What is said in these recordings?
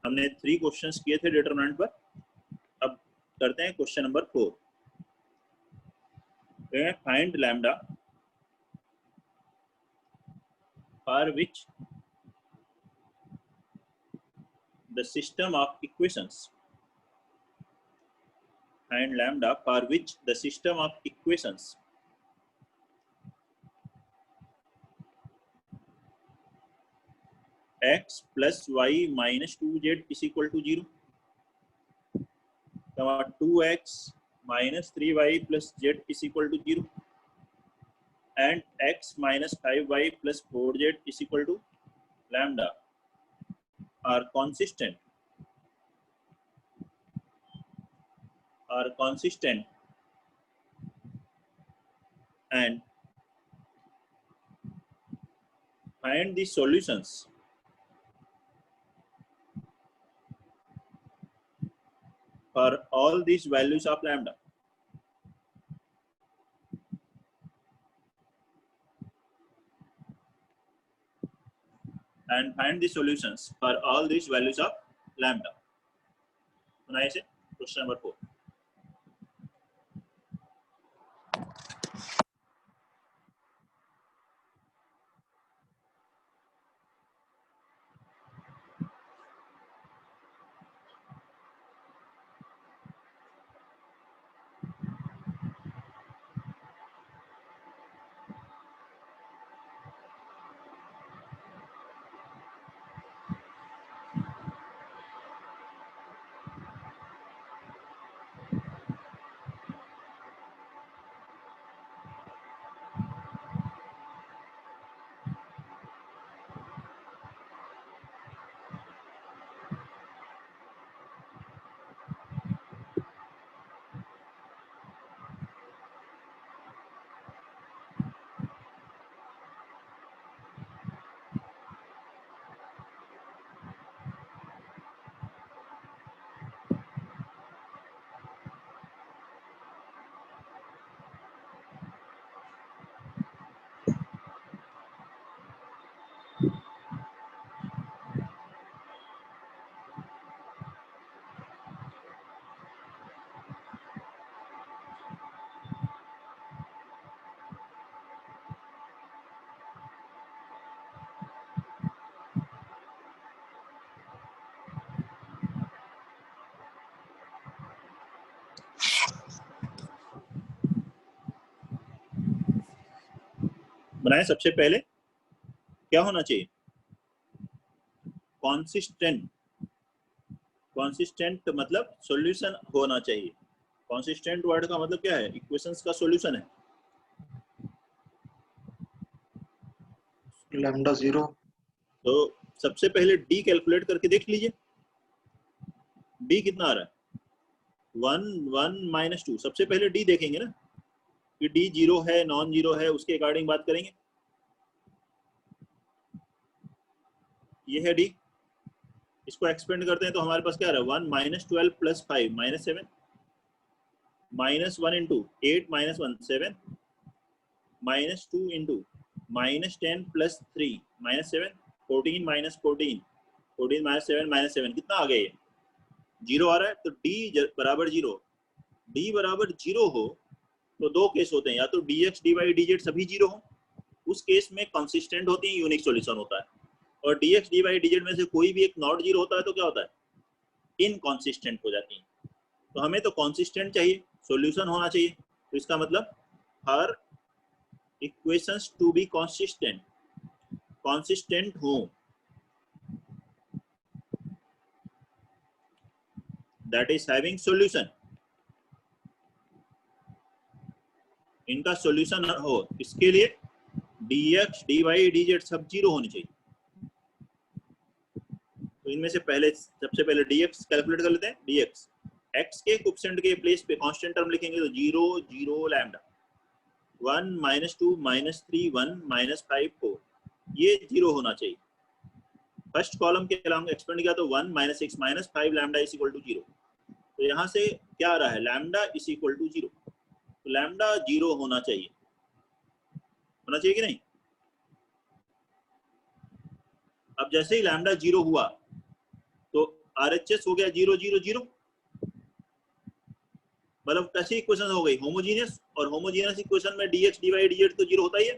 हमने 3 क्वेश्चंस किए थे डिटरमिनेंट पर। अब करते हैं question number 4। Find lambda for which the system of equations. Find lambda for which the system of equations x plus y minus 2z is equal to 0, 2x minus 3y plus z is equal to 0, and x minus 5y plus 4z is equal to lambda are consistent and find the solutions for all these values of lambda. And find the solutions for all these values of lambda. बनाइए से question number 4। बनाए सबसे पहले क्या होना चाहिए? Consistent मतलब solution होना चाहिए। कॉन्सिस्टेंट वर्ड का मतलब क्या है? इक्वेशंस का सॉल्यूशन है। लैम्डा 0। तो सबसे पहले डी कैलकुलेट करके देख लीजिए, डी कितना आ रहा है? 1 माइनस 2। सबसे पहले डी देखेंगे ना कि डी 0 है नॉन 0 है, उसके अकॉर्डिंग बात करेंगे। ये है डी, इसको एक्सपेंड करते हैं तो हमारे पास क्या आ रहा है? 1 minus 12 plus 5 minus 7, minus 1 into 8 minus 1 7, minus 2 into minus 10 plus 3 minus 7, 14 minus 14 minus 7 minus 7, कितना आ गया? ये 0 आ रहा है। तो डी बराबर 0, डी बराबर 0 हो तो दो केस होते हैं, या तो dx dy dz सभी 0 हो, उस केस में कंसिस्टेंट होती है, यूनिक सॉल्यूशन होता है। और dx dy dz में से कोई भी एक नॉट 0 होता है तो क्या होता है? इनकंसिस्टेंट हो जाती है। तो हमें तो कंसिस्टेंट चाहिए, सॉल्यूशन होना चाहिए। तो इसका मतलब हर इक्वेशंस टू बी कंसिस्टेंट हो, दैट इज हैविंग सॉल्यूशन। इनका सॉल्यूशन हो, इसके लिए dx dy dz सब 0 होनी चाहिए। तो इनमें से पहले सबसे पहले dx कैलकुलेट कर लेते हैं। dx x के कोएफिशिएंट के प्लेस पे कांस्टेंट टर्म लिखेंगे तो 0 0 लैम्डा, 1 माइनस 2 माइनस 3 1 माइनस 5 4, ये 0 होना चाहिए। फर्स्ट कॉलम के अलॉन्ग एक्सपेंड किया तो 1 minus 6 minus 5 lambda is equal to 0। तो यहाँ से क्या आ रहा है? Lambda is equal to 0। तो लैम्डा 0 होना चाहिए कि नहीं? अब जैसे ही लैम्डा 0 हुआ तो RHS हो गया 0 0 0, मतलब कैसी इक्वेशन हो गई? होमोजीनियस, और होमोजीनियस इक्वेशन में dx dy dz तो 0 होता ही है।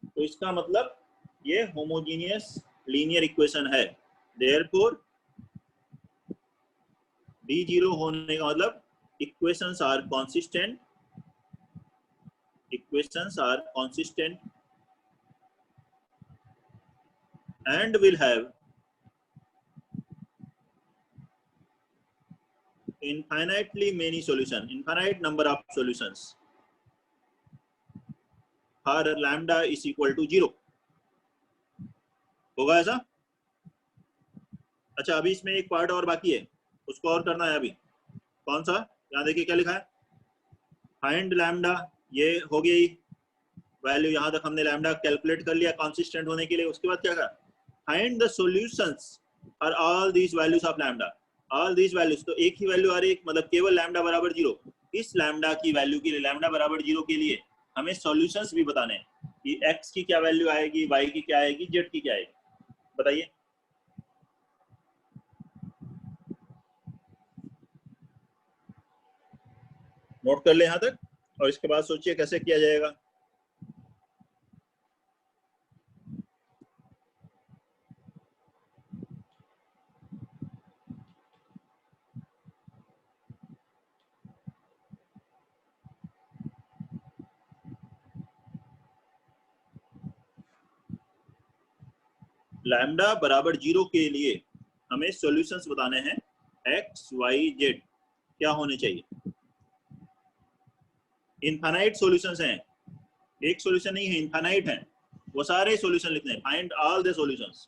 तो इसका मतलब ये होमोजीनियस लीनियर इक्वेशन है। देयरफॉर d0 होने का मतलब equations are consistent, equations are consistent and will have infinitely many solutions, infinite number of solutions for lambda is equal to 0। होगा ऐसा? अच्छा, अभी इसमें एक पार्ट और बाकी है, उसको और करना है अभी। कौन सा? यहाँ देखिए क्या लिखा है, फाइंड लैम्डा, ये हो गई वैल्यू, यहाँ तक हमने लैम्डा कैलकुलेट कर लिया कंसिस्टेंट होने के लिए। उसके बाद क्या कहा, find the solutions for all these values of lambda, all these values, तो एक ही वैल्यू आ रही है, मतलब केवल लैम्डा बराबर 0। इस लैम्डा की वैल्यू के लिए, लैम्डा बराबर 0 के लिए हमें सॉल्यूशंस भी बताने हैं कि x की क्या वैल्यू आएगी, y की क्या आएगी, z की क्या आएगी, बताइए। नोट कर ले यहाँ तक, और इसके बाद सोचिए कैसे किया जाएगा। लैम्डा बराबर 0 के लिए हमें सॉल्यूशंस बताने हैं, x y z क्या होने चाहिए। इनफाइनाइट सॉल्यूशंस हैं, एक सॉल्यूशन नहीं है, इनफाइनाइट है, वो सारे सॉल्यूशन लिखने हैं। फाइंड ऑल द सॉल्यूशंस,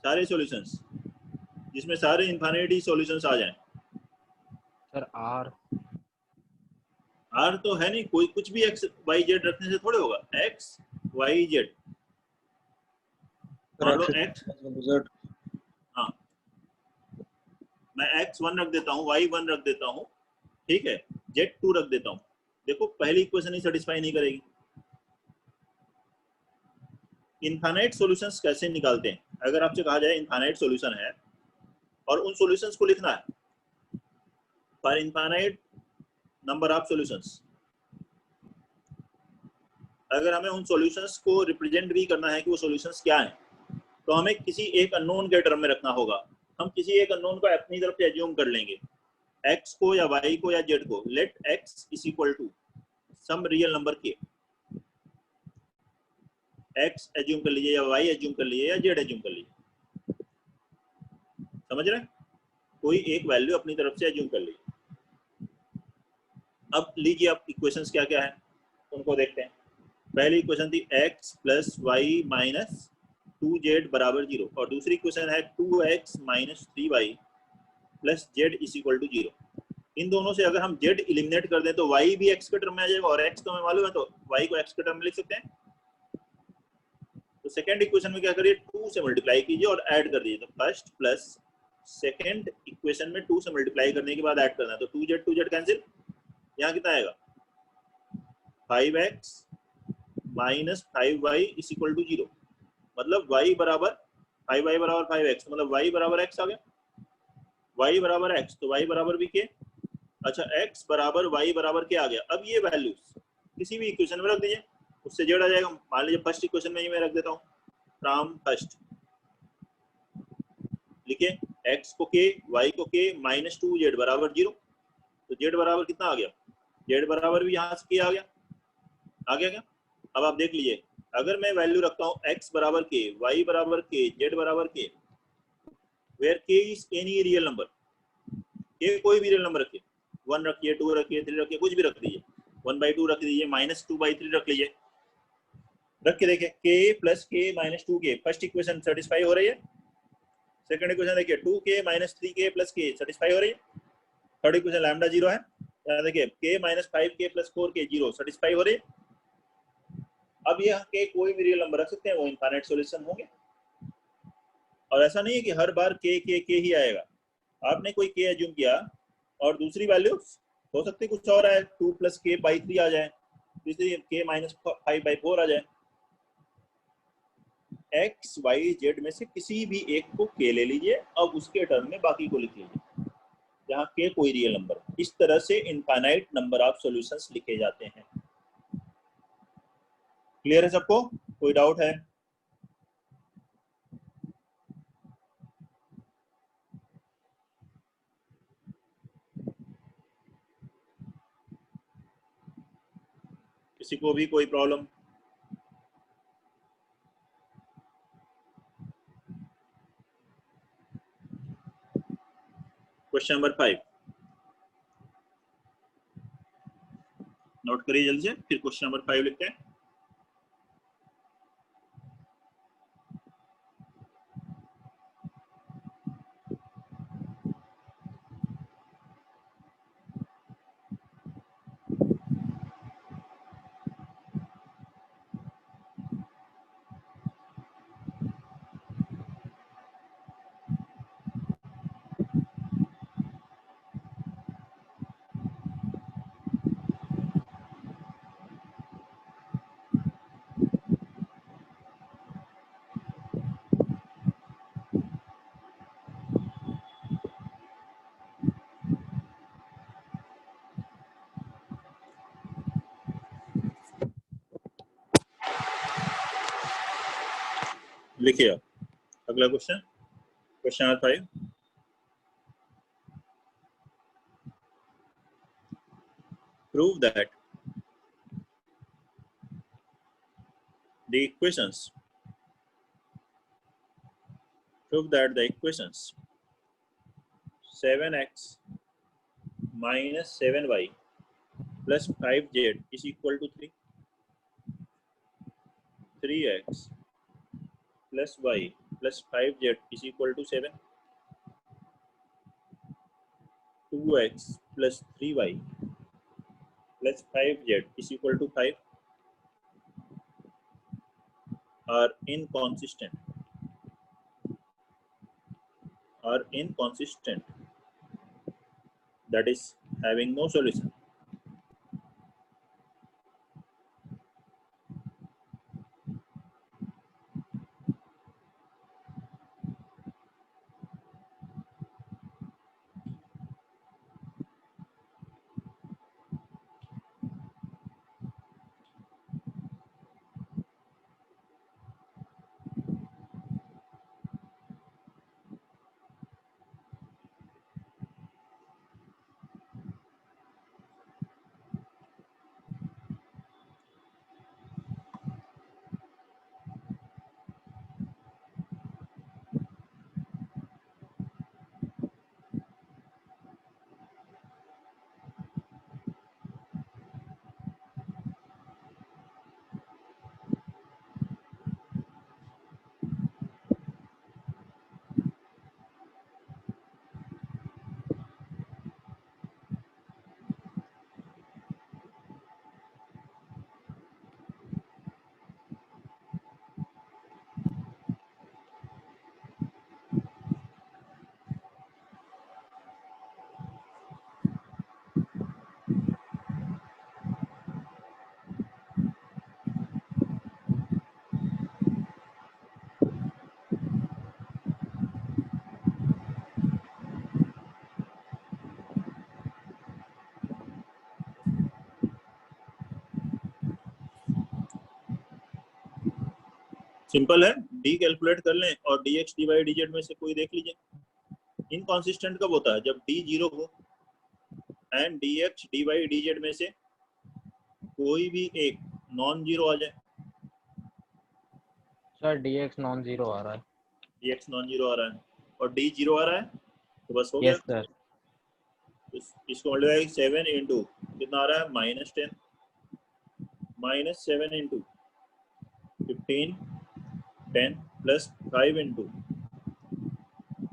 सारे सॉल्यूशंस जिसमें सारे इनफाइनाइट ही सॉल्यूशंस आ जाएं। सर आर तो है नहीं, कोई कुछ भी एक्स वाई जेड रखने से थोड़े होगा। एक्स वाई जेड, मान लो एक्स, हाँ मैं x1 रख देता हूँ, y1 रख देता हूँ, ठीक है, z2 रख देता हूँ। देखो पहली इक्वेशन ही सेटिस्फाई नहीं करेगी। इनफाइनाइट सॉल्यूशंस कैसे निकालते हैं? अगर आपसे कहा जाए इनफाइनाइट सॉल्यूशन है और उन सॉल्यूशंस को लिखना है for infinite number of solutions, अगर हमें उन सॉल्यूशंस को रिप्रेजेंट भी करना है कि वो सॉल्यूशंस क्या हैं, तो हमें किसी एक अननोन के टर्म में रखना होगा। हम किसी एक अननोन को अपनी तरफ से एज्यूम कर लेंगे, x को या y को या z को। Let x is equal to some real number के, x एज्यूम कर लीजिए या y एज्यूम कर लीजिए या z एज्यूम कर लीजिए, समझ रहे हैं? कोई एक वैल्यू अपनी तरफ से एज्यूम कर लीजिए। अब लीजिए, अब इक्वेशंस क्या क्या है उनको देखते हैं। पहली इक्वेशन थी x plus Y minus 2z बराबर 0, और दूसरी इक्वेशन है 2x minus 3y plus z is equal to 0। इन दोनों से अगर हम z इलिमिनेट कर दें तो y भी x के टर्म में आ जाएगा, और x तो हमें मालूम है, तो y को x के टर्म में लिख सकते हैं। तो सेकंड इक्वेशन में क्या करिए, 2 से मल्टीप्लाई कीजिए और ऐड कर दीजिए। तो फर्स्ट प्लस सेकंड इक्वेशन में 2 से मल्टीप्लाई करने के बाद ऐड करना है, तो 2z कैंसिल, यहाँ कितना आएगा 5x minus 5y is equal to 0, मतलब y बराबर 5y बराबर 5x, मतलब y बराबर x आ गया। y बराबर x, तो y बराबर भी के, अच्छा x बराबर y बराबर के आ गया। अब ये वैल्यूज किसी भी इक्वेशन में रख दीजिए, उससे z आ जाएगा। मान लीजिए फर्स्ट इक्वेशन में ये मैं रख देता हूँ, फ्रॉम फर्स्ट लिखिए x को k, y को k, माइनस 2z बराबर 0, तो z बराबर कितना आ गया, z बराबर भी यहाँ से k आ गया, आ गया क्या? अब आप देख लीजिए, अगर मैं वैल्यू रखता हूँ x बराबर k, y बराबर k, z बराबर k, where k is any real number, k कोई भी रियल नंबर रखिए, 1 रखिए, 2 रखिए, 3 रखिए, कुछ भी रख दीजिए, 1/2 रख दीजिए, माइनस 2/3 रख लीजिए, रख के देखिए k plus k minus 2k, first equation satisfy हो रही है। सेकंड इक्वेशन देखिए 2k minus 3k plus k satisfy हो रही है। थर्ड इक्वेशन लैम्डा 0 है, यहाँ देखिए k minus 5k plus 4k 0 satisfy हो रही है। अब यह के कोई भी रियल नंबर रख सकते हैं, वो इनफाइनाइट सॉल्यूशन होंगे। और ऐसा नहीं है कि हर बार के ही आएगा। आपने कोई के एज्यूम किया और दूसरी वैल्यू हो सकती है कुछ और आए, 2 प्लस के बाई 3 आ जाए, इसलिए के माइनस 5/4 आ जाए। एक्स वाई जेड में से किसी भी एक को के ले लीजिए, अब उसके टर्म में बाकी को लिख लीजिए, जहाँ के कोई रियल नंबर। इस तरह से इनफाइनाइट नंबर ऑफ सॉल्यूशंस लिखे जाते हैं। क्लियर है सबको? कोई डाउट है? किसी को भी कोई प्रॉब्लम? क्वेश्चन नंबर 5 नोट करिए जल्दी से, फिर क्वेश्चन नंबर 5 लिखते हैं। लिखिए अगला question, question number 5। Prove that the equations the equations 7x minus 7y plus 5z is equal to 3, 3x plus y plus 5z is equal to 7, 2x plus 3y plus 5z is equal to 5 are inconsistent, that is having no solution. Simple है, D calculate कर लें और D x D Y D Z में से कोई देख लीजिए। Inconsistent कब होता है? जब डी 0 हो and d x D Y D Z में से कोई भी एक नॉन जीरो आ जाए। Sir d x non zero आ रहा है, डी एक्स नॉन जीरो आ रहा है और डी 0 आ रहा है, तो बस हो गया। Yes sir. इसको मल्टीप्लाई 7 इंटू कितना आ रहा है? -10, -7 इंटू 15 10 प्लस 5 इंटू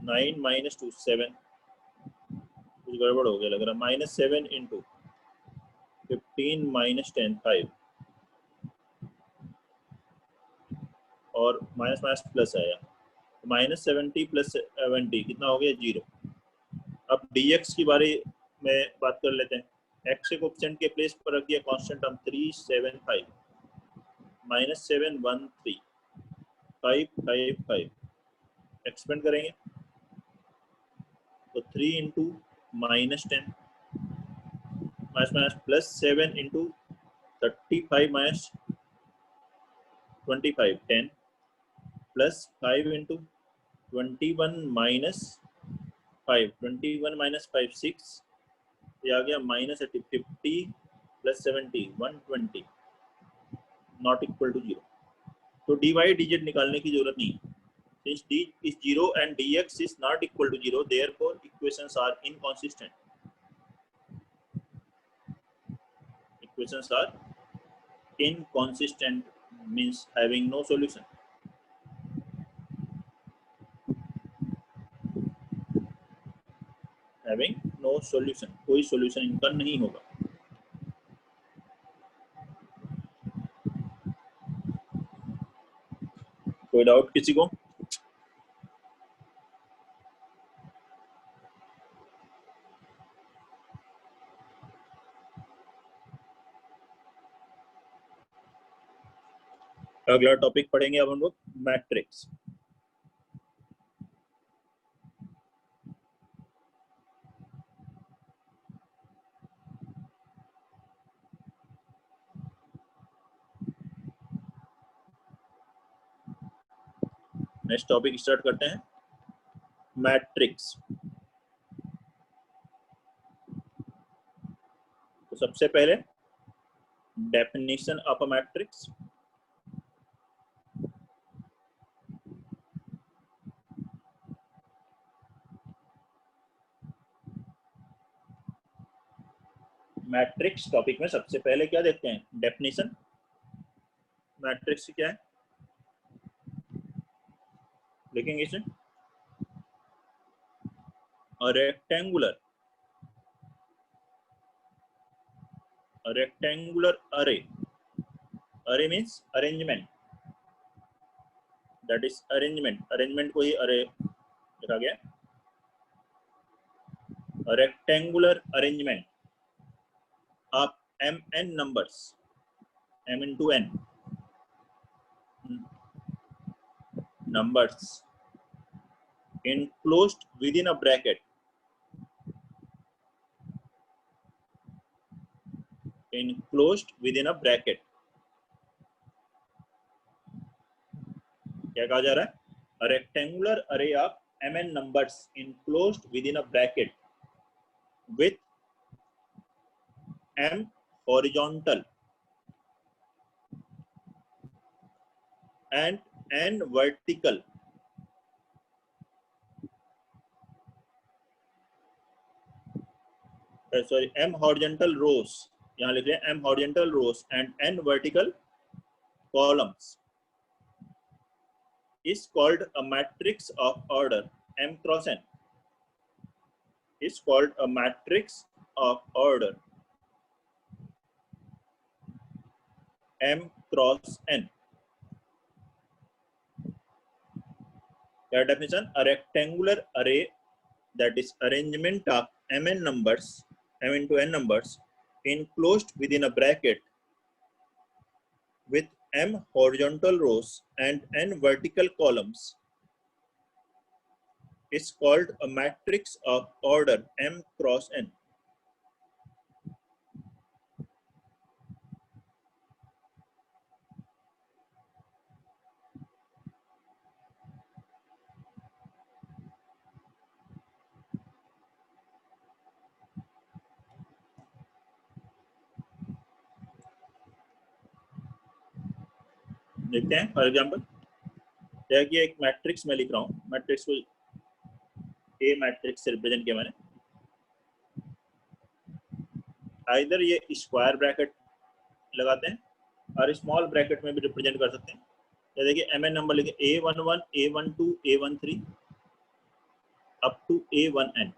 9 -2 7, कुछ गड़बड़ हो गया लग रहा है। -7 इंटू 15 -10 5 और माइनस माइनस प्लस आया, -70 प्लस 70 कितना हो गया? 0। अब dx की बारे में बात कर लेते हैं। x को कोएफिशिएंट के प्लेस पर रख दिया कांस्टेंट हम 375 -713 5 5 5 एक्सपेंड करेंगे तो 3 into -10 minus plus 7 into 35 minus 25 10 plus 5 into 21 minus 5 21 minus 5 6 ये आ गया minus 50 plus 70 120 not equal to 0। तो dy dz निकालने की जरूरत नहीं। Since d is 0 and dx is not equal to 0, therefore equations are inconsistent. Equations are inconsistent means having no solution. Having no solution, कोई solution इनका नहीं होगा। कोई डाउट किसी को? अगला टॉपिक पढ़ेंगे अब हम लोग मैट्रिक्स। नेक्स्ट टॉपिक स्टार्ट करते हैं, मैट्रिक्स। तो सबसे पहले definition of a matrix. Matrix topic में सबसे पहले क्या देखते हैं? डेफिनेशन। मैट्रिक्स क्या है लिखेंगे इसे, a rectangular array, array means arrangement, that is arrangement को ही array लिखा गया। a rectangular arrangement of mn numbers, m into n numbers enclosed within a bracket, enclosed within a bracket। क्या कहा जा रहा है? A rectangular array of mn numbers enclosed within a bracket with m horizontal and n vertical m horizontal rows, यहाँ लिख रहे हैं m horizontal rows and n vertical columns is called a matrix of order m cross n, is called a matrix of order m cross n। क्या definition? A rectangular array, that is arrangement of mn numbers, m into n numbers, enclosed within a bracket with m horizontal rows and n vertical columns is called a matrix of order m cross n। देखते हैं for example, देखिए एक matrix में लिख रहा हूँ, matrix को ए matrix से रिप्रेजेंट किया मैंने। आइदर ये स्क्वायर ब्रैकेट लगाते हैं और स्मॉल ब्रैकेट में भी रिप्रेजेंट कर सकते हैं। या देखिए mn नंबर लिखे A11 A12 A13 up to A1n,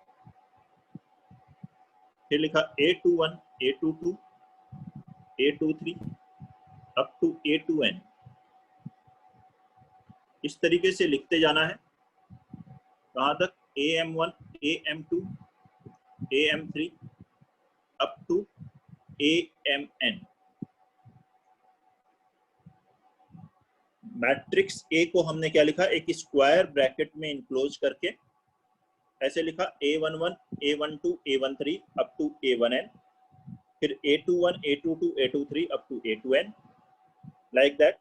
फिर लिखा A21 A22 A23 up to A2n। इस तरीके से लिखते जाना है कहाँ तक? AM1 AM2 AM3 up to AMN। Matrix A को हमने क्या लिखा, एक स्क्वायर ब्रैकेट में इनक्लोज करके ऐसे लिखा A11 A12 A13 up to A1n, फिर A21 A22 A23 up to A2n, like that.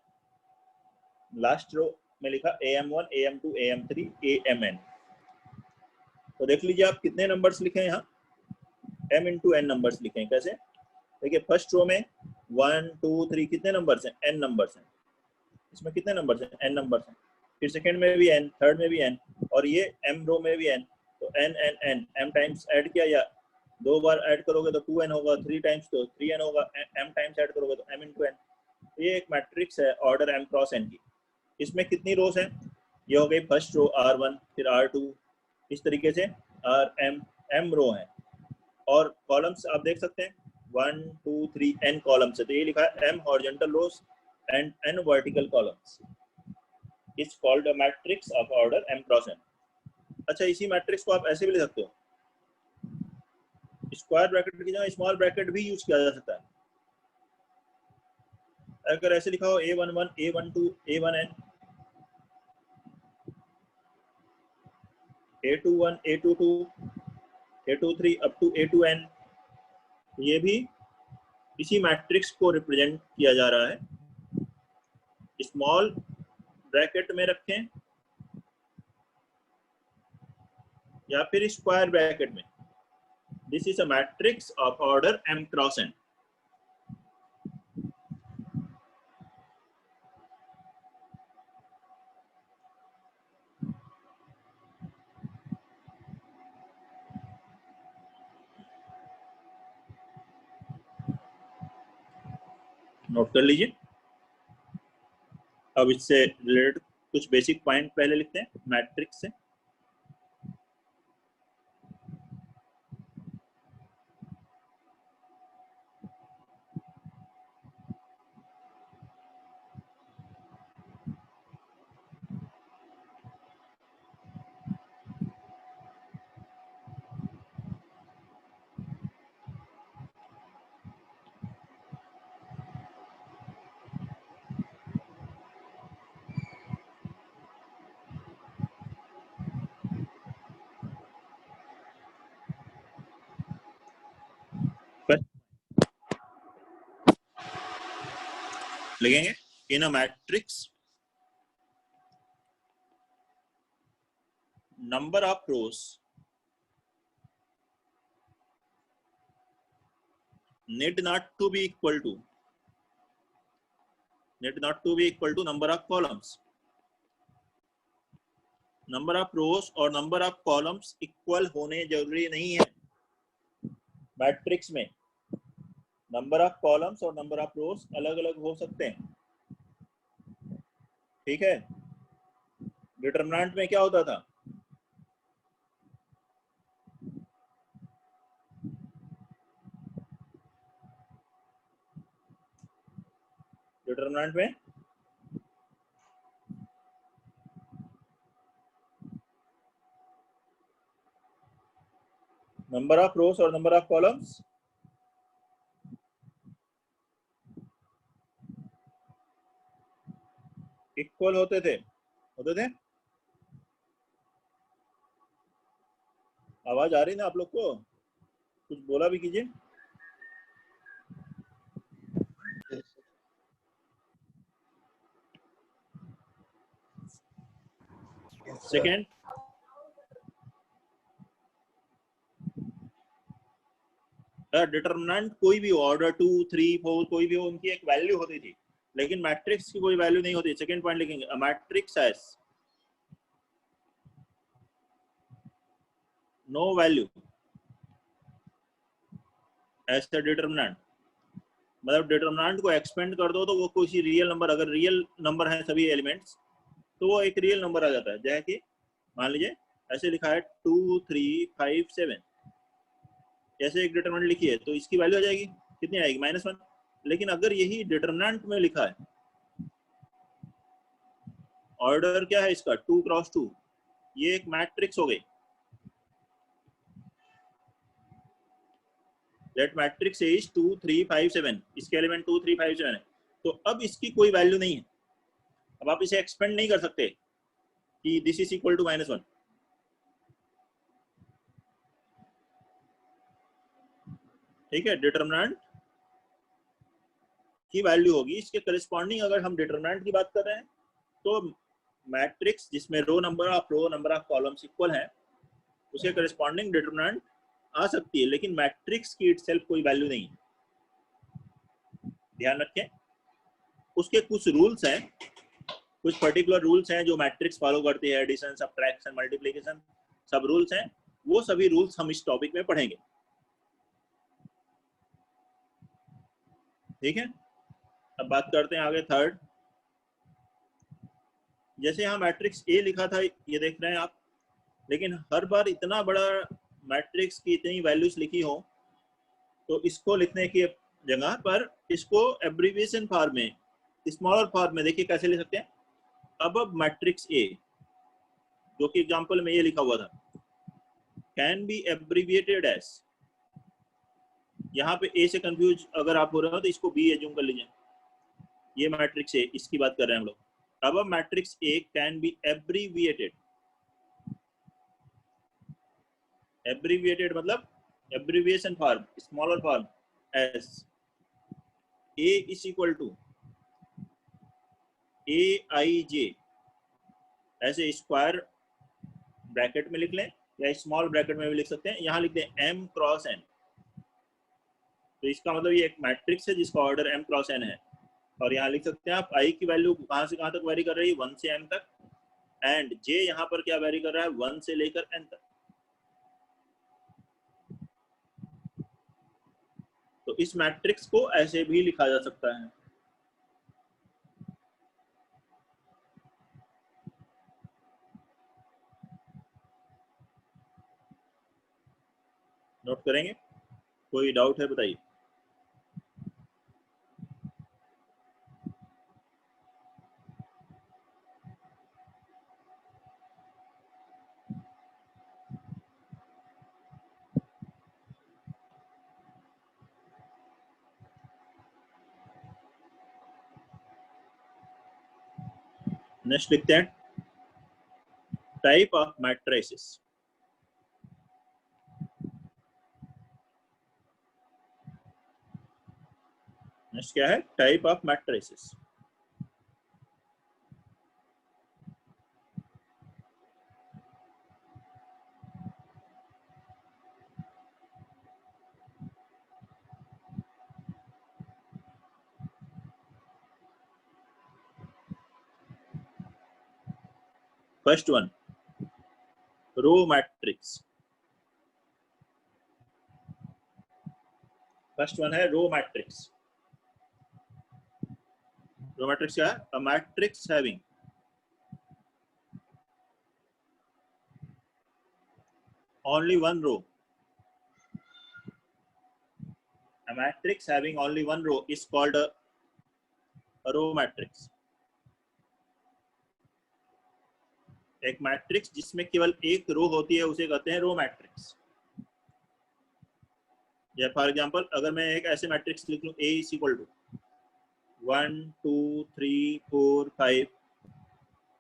Last row में लिखा AM1 AM2 AM3 AMN। तो देख लीजिए आप कितने नंबर्स लिखे हैं यहाँ, m इंटू n नंबर्स लिखे हैं। कैसे, देखिए फर्स्ट रो में 1 2 3 कितने नंबर्स हैं, n नंबर्स हैं। इसमें कितने नंबर्स हैं, n नंबर्स हैं। फिर सेकंड में भी n, थर्ड में भी n, और ये m रो में भी n। तो n n n m times add किया, या दो बार ऐड करोगे तो 2n होगा, 3 टाइम्स तो 3n होगा, m टाइम्स ऐड करोगे तो m इंटू n। ये एक मैट्रिक्स है ऑर्डर m क्रॉस n की। इसमें कितनी रोज हैं, ये हो गई फर्स्ट रो R1, फिर R2, इस तरीके से RM m रो है। और कॉलम्स आप देख सकते हैं 1 2 3 n कॉलम्स है। तो ये लिखा है m horizontal rows and n vertical columns is called a matrix of order m cross n। अच्छा, इसी मैट्रिक्स को आप ऐसे भी लिख सकते हो, स्क्वायर ब्रैकेट की जगह स्मॉल ब्रैकेट भी यूज किया जा सकता है। अगर ऐसे लिखा हो A11 A12 A1n, A21 A22 A23 up to A2n, ये भी इसी मैट्रिक्स को रिप्रेजेंट किया जा रहा है। स्मॉल ब्रैकेट में रखें या फिर स्क्वायर ब्रैकेट में, this is a matrix of order m cross n। Note कर लीजिए। अब इससे रिलेटेड कुछ बेसिक पॉइंट पहले लिखते हैं मैट्रिक्स से। लिखेंगे in a matrix number of rows need not to be equal to number of columns। Number of रोज और नंबर ऑफ कॉलम्स इक्वल होने जरूरी नहीं है। मैट्रिक्स में नंबर ऑफ कॉलम्स और नंबर ऑफ रोज अलग अलग हो सकते हैं, ठीक है। डिटरमिनेंट में क्या होता था, डिटरमिनेंट में नंबर ऑफ रोज और नंबर ऑफ कॉलम्स इक्वल होते थे। आवाज आ रही ना आप लोग को, कुछ बोला भी कीजिए। सेकेंड, डिटरमिनेंट कोई भी हो, ऑर्डर 2 3 4 कोई भी हो, उनकी एक वैल्यू होती थी, लेकिन मैट्रिक्स की कोई वैल्यू नहीं होती। सेकेंड पॉइंट लिखेंगे, a matrix has no value as the determinant. मतलब डिटरमिनेंट को एक्सपेंड कर दो तो वो कोई रियल नंबर, अगर रियल नंबर है सभी एलिमेंट्स तो वो एक रियल नंबर आ जाता है। जैसे कि मान लीजिए ऐसे लिखा है 2 3 5 7, ऐसे एक डिटरमिनेंट लिखी है तो इसकी वैल्यू आ जाएगी, कितनी आएगी, -1। लेकिन अगर यही डिटरमिनेंट में लिखा है, ऑर्डर क्या है इसका 2 क्रॉस 2, ये एक मैट्रिक्स हो गई। That matrix is 2 3 5 7, इसके एलिमेंट 2 3 5 7 है। तो अब इसकी कोई वैल्यू नहीं है, अब आप इसे एक्सपेंड नहीं कर सकते कि दिस इज इक्वल टू -1। ठीक है, डिटरमिनेंट की वैल्यू होगी इसके करस्पॉन्डिंग। अगर हम डिटरमिनेंट की बात कर रहे हैं तो मैट्रिक्स जिसमें row number of columns equal है उसके करस्पॉन्डिंग डिटरमिनेंट आ सकती है, लेकिन मैट्रिक्स की इटसेल्फ कोई वैल्यू नहीं है। ध्यान रखें, उसके कुछ रूल्स हैं, कुछ पर्टिकुलर रूल्स हैं जो मैट्रिक्स फॉलो करती है, एडिशन, सब्ट्रैक्शन, मल्टीप्लिकेशन, सब रूल्स हैं। वो सभी रूल्स हम इस टॉपिक में पढ़ेंगे। ठीक है, अब बात करते हैं आगे थर्ड। जैसे यहाँ मैट्रिक्स ए लिखा था, ये देख रहे हैं आप, लेकिन हर बार इतना बड़ा मैट्रिक्स की इतनी वैल्यूज लिखी हो तो इसको लिखने की जगह पर इसको एब्रीविएशन फॉर्म में, स्मॉलर फॉर्म में देखिए कैसे लिख सकते हैं। अब मैट्रिक्स ए, जो कि एग्जांपल में ये लिखा हुआ था, कैन बी एब्रीविएटेड एज, यहाँ पे ए से कंफ्यूज अगर आप हो रहे हो तो इसको बी एज्यूम कर लीजिए। ये मैट्रिक्स ए, इसकी बात कर रहे हैं हम लोग। अब matrix A can be abbreviated, abbreviated मतलब abbreviation form, smaller form as A is equal to A I J, ऐसे स्क्वायर ब्रैकेट में लिख लें या स्मॉल ब्रैकेट में भी लिख सकते हैं। यहाँ लिख दें m क्रॉस n, तो इसका मतलब ये एक मैट्रिक्स है जिसका ऑर्डर m क्रॉस n है। और यहाँ लिख सकते हैं आप i की वैल्यू कहाँ से कहाँ तक वेरी कर रही है, 1 से m तक, एंड j यहाँ पर क्या वेरी कर रहा है, 1 से लेकर n तक। तो इस मैट्रिक्स को ऐसे भी लिखा जा सकता है। नोट करेंगे, कोई डाउट है बताइए। नेक्स्ट लिखते हैं टाइप ऑफ मैट्रिसेस। नेक्स्ट क्या है, type of matrices. First one, row matrix. First one है रो मैट्रिक्स। रो मैट्रिक्स क्या है, a matrix having only one row. A matrix having only one row is called a row matrix. एक matrix जिसमें केवल एक रो होती है उसे कहते हैं रो मैट्रिक्स। जैसे फॉर एग्जांपल अगर मैं एक ऐसे मैट्रिक्स लिख लूं, A इज इक्वल टू 1 2 3 4 5,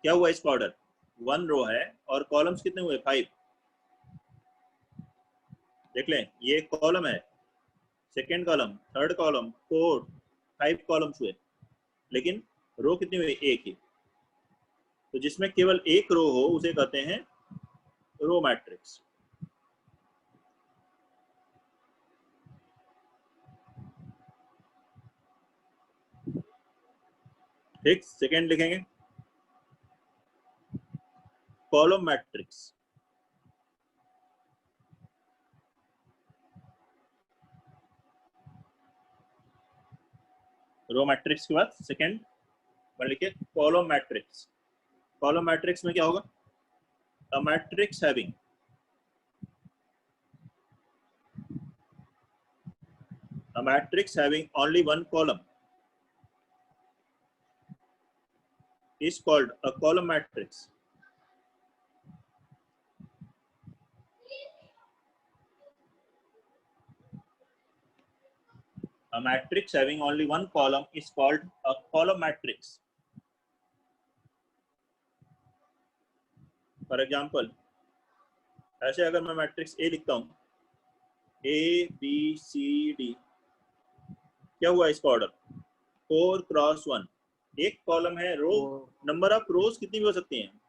क्या हुआ इसका ऑर्डर, 1 रो है और कॉलम्स कितने हुए, 5। देख लें, ये एक कॉलम है, second column, third column, fourth, 5 columns हुए, लेकिन रो कितनी हुई, एक ही। तो जिसमें केवल एक रो हो उसे कहते हैं रो मैट्रिक्स। ठीक, सेकेंड लिखेंगे कॉलम मैट्रिक्स। रो मैट्रिक्स के बाद सेकेंड वन लिखिए कॉलम मैट्रिक्स। कॉलम मैट्रिक्स में क्या होगा, अ matrix having only one column is called a column matrix. A matrix having only one column is called a column matrix. For example ऐसे अगर मैं matrix A लिखता हूँ, A B C D, क्या हुआ इसका ऑर्डर? 4 क्रॉस 1, एक column है, रो नंबर ऑफ रोज कितनी भी हो सकती हैं,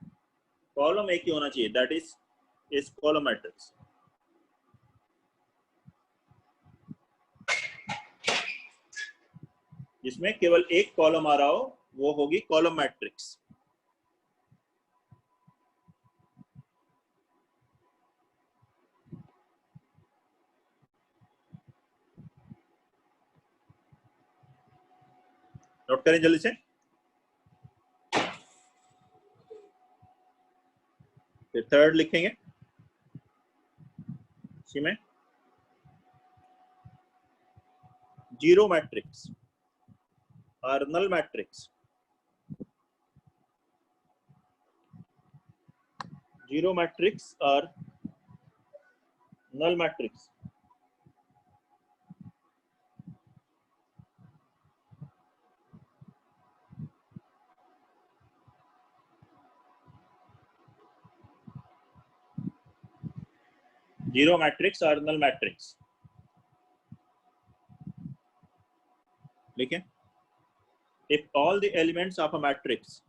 कॉलम एक ही होना चाहिए, दैट इज कॉलम मैट्रिक्स। जिसमें केवल एक कॉलम आ रहा हो वो होगी कॉलम मैट्रिक्स। नोट करें जल्दी से। फिर थर्ड लिखेंगे, इसी में जीरो मैट्रिक्स और नल मैट्रिक्स। जीरो मैट्रिक्स और नल मैट्रिक्स। जीरो मैट्रिक्स और नल मैट्रिक्स लिखें। If all the elements of a matrix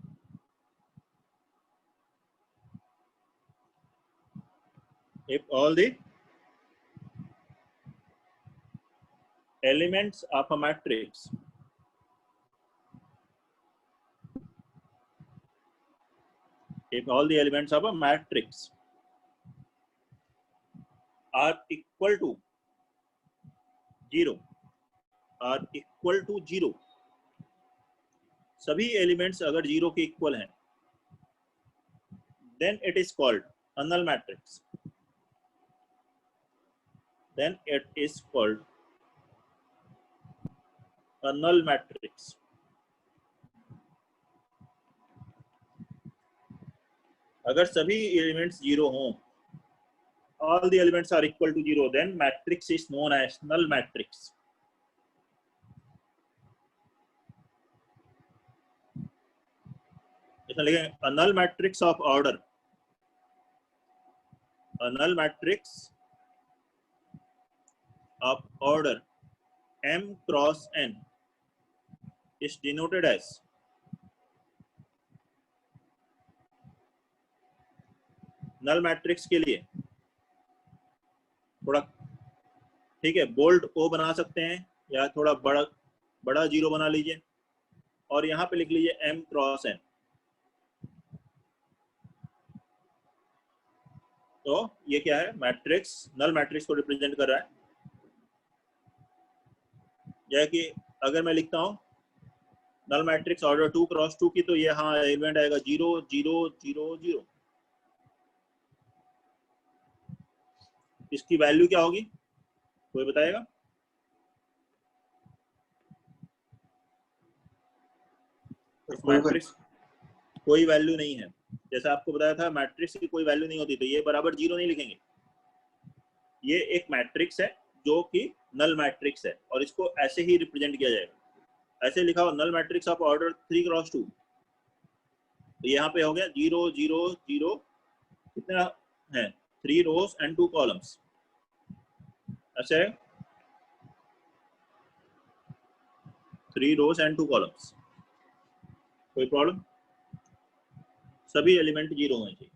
elements of a matrix are equal to 0, सभी एलिमेंट्स अगर 0 के इक्वल हैं, then it is called a null matrix. Then it is called a null matrix. अगर सभी elements 0 हों, all the elements are equal to 0, then matrix is known as null matrix. इसमें लिखेंगे a null matrix of order, a null matrix of order m cross n is denoted as null matrix के लिए थोड़ा ठीक है bold ओ बना सकते हैं या थोड़ा बड़ा जीरो बना लीजिए और यहाँ पे लिख लीजिए m क्रॉस n। तो ये क्या है? मैट्रिक्स, नल मैट्रिक्स को रिप्रेजेंट कर रहा है। जैसे कि अगर मैं लिखता हूँ नल मैट्रिक्स ऑर्डर 2 क्रॉस 2 की, तो ये हाँ एलिमेंट आएगा 0 0 0 0। इसकी वैल्यू क्या होगी, कोई बताएगा? मैट्रिक्स कोई वैल्यू नहीं है, जैसा आपको बताया था मैट्रिक्स की कोई वैल्यू नहीं होती, तो ये बराबर 0 नहीं लिखेंगे। ये एक मैट्रिक्स है जो कि नल मैट्रिक्स है और इसको ऐसे ही रिप्रेजेंट किया जाएगा। ऐसे लिखा हो null matrix of order 3 cross 2, तो यहाँ पे हो गया 0 0 0, कितना है 3 रोज एंड 2 कॉलम्स। ऐसे 3 रोज एंड 2 कॉलम्स। कोई प्रॉब्लम? सभी एलिमेंट 0 होने चाहिए।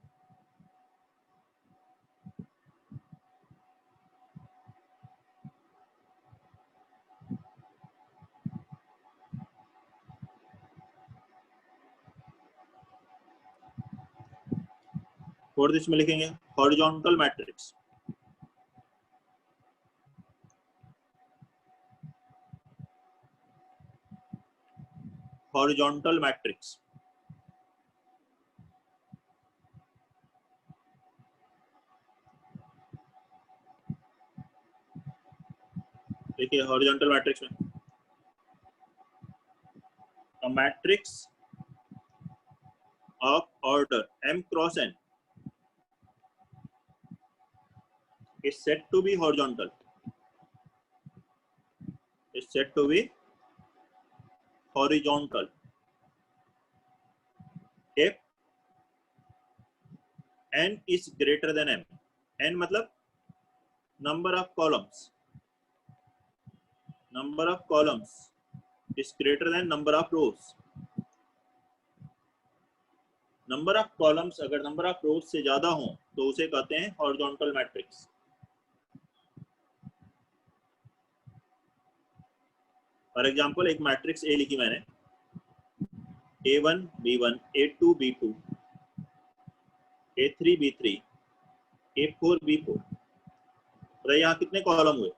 और इसमें लिखेंगे हॉरिजॉन्टल मैट्रिक्स। हॉरिजॉन्टल मैट्रिक्स देखिए हॉरिजॉन्टल मैट्रिक्स में a matrix of order m cross n is said to be horizontal, is said to be horizontal if n is greater than m, n मतलब number of columns is greater than number of rows. Number of columns अगर number of rows से ज्यादा हो तो उसे कहते हैं horizontal matrix. For example एक मैट्रिक्स ए लिखी मैंने, A1 B1 A2 B2 A3 B3 A4 B4। तो यहाँ कितने कॉलम हुए?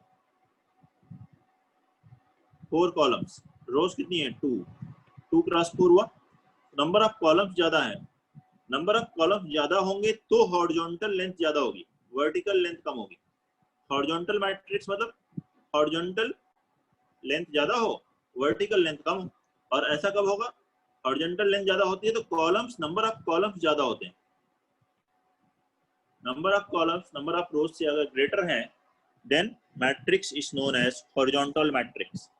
4 कॉलम्स। रोज कितनी है? 2 क्रॉस 4 हुआ। नंबर ऑफ कॉलम्स ज्यादा है, नंबर ऑफ कॉलम्स ज्यादा होंगे तो हॉरिजॉन्टल लेंथ ज्यादा होगी, वर्टिकल लेंथ कम होगी। हॉरिजॉन्टल मैट्रिक्स मतलब हॉरिजॉन्टल लेंथ ज्यादा हो, वर्टिकल लेंथ कम हो। और ऐसा कब होगा? हॉरिजॉन्टल लेंथ ज्यादा होती है तो कॉलम्स, नंबर ऑफ कॉलम्स ज्यादा होते हैं। Number of columns number of rows से अगर ग्रेटर है then matrix is known as horizontal matrix.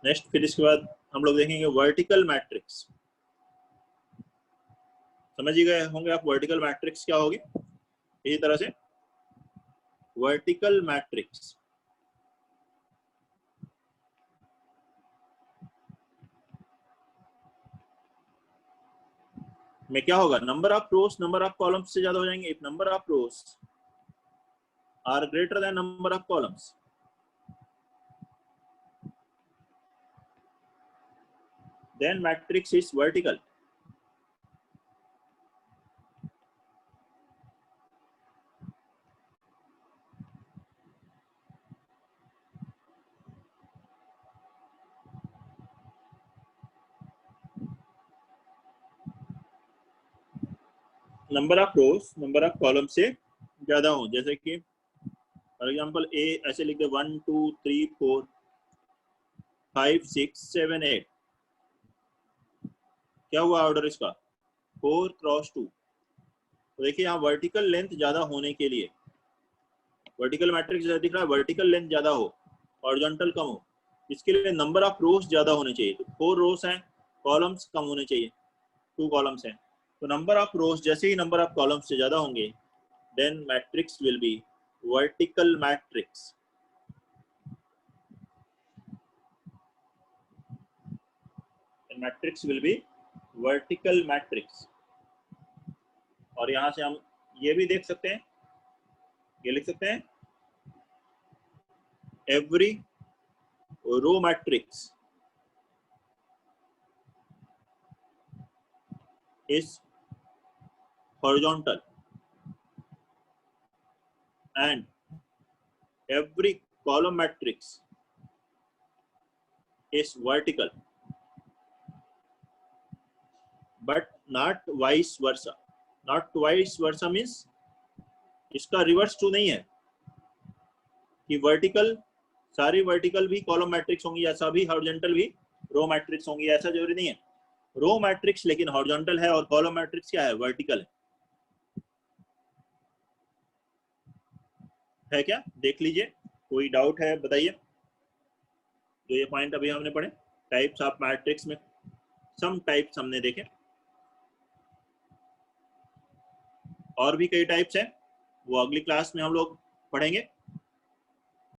Next, फिर इसके बाद हम लोग देखेंगे वर्टिकल मैट्रिक्स। समझ ही गए होंगे आप वर्टिकल मैट्रिक्स क्या होगी। इसी तरह से वर्टिकल मैट्रिक्स में क्या होगा? Number of rows number of columns से ज्यादा हो जाएंगे। If number of rows are greater than number of columns, then matrix is vertical. Number of rows number of column से ज्यादा हो, जैसे कि फॉर एग्जांपल ए ऐसे लिख दे 1 2 3 4 5 6 7 8। क्या हुआ ऑर्डर इसका? 4 क्रॉस 2। तो देखिए यहाँ वर्टिकल लेंथ ज्यादा होने के लिए, वर्टिकल मैट्रिक्स दिख रहा है, वर्टिकल लेंथ ज्यादा हो, हॉरिजॉन्टल कम हो, इसके लिए नंबर ऑफ रोज ज्यादा होने चाहिए। तो 4 रोज हैं, कॉलम्स कम होने चाहिए, 2 कॉलम्स हैं। तो नंबर ऑफ रोज जैसे ही नंबर ऑफ कॉलम्स से ज्यादा होंगे then matrix will be vertical matrix. Matrix will be vertical matrix. और यहां से हम ये भी देख सकते हैं, ये लिख सकते हैं every row matrix is horizontal and every column matrix is vertical, but not vice versa. Not vice versa means इसका रिवर्स टू नहीं है कि वर्टिकल सारी वर्टिकल भी कॉलम मैट्रिक्स होंगी या सभी हॉरिजॉन्टल भी रो मैट्रिक्स होंगी, ऐसा जरूरी नहीं है। रो मैट्रिक्स लेकिन हॉरिजॉन्टल है और कॉलम मैट्रिक्स क्या है? वर्टिकल है क्या? देख लीजिए, कोई डाउट है बताइए। जो ये पॉइंट अभी हमने पढ़े टाइप्स ऑफ मैट्रिक्स में सम टाइप्स हमने देखे, और भी कई टाइप्स हैं, वो अगली क्लास में हम लोग पढ़ेंगे।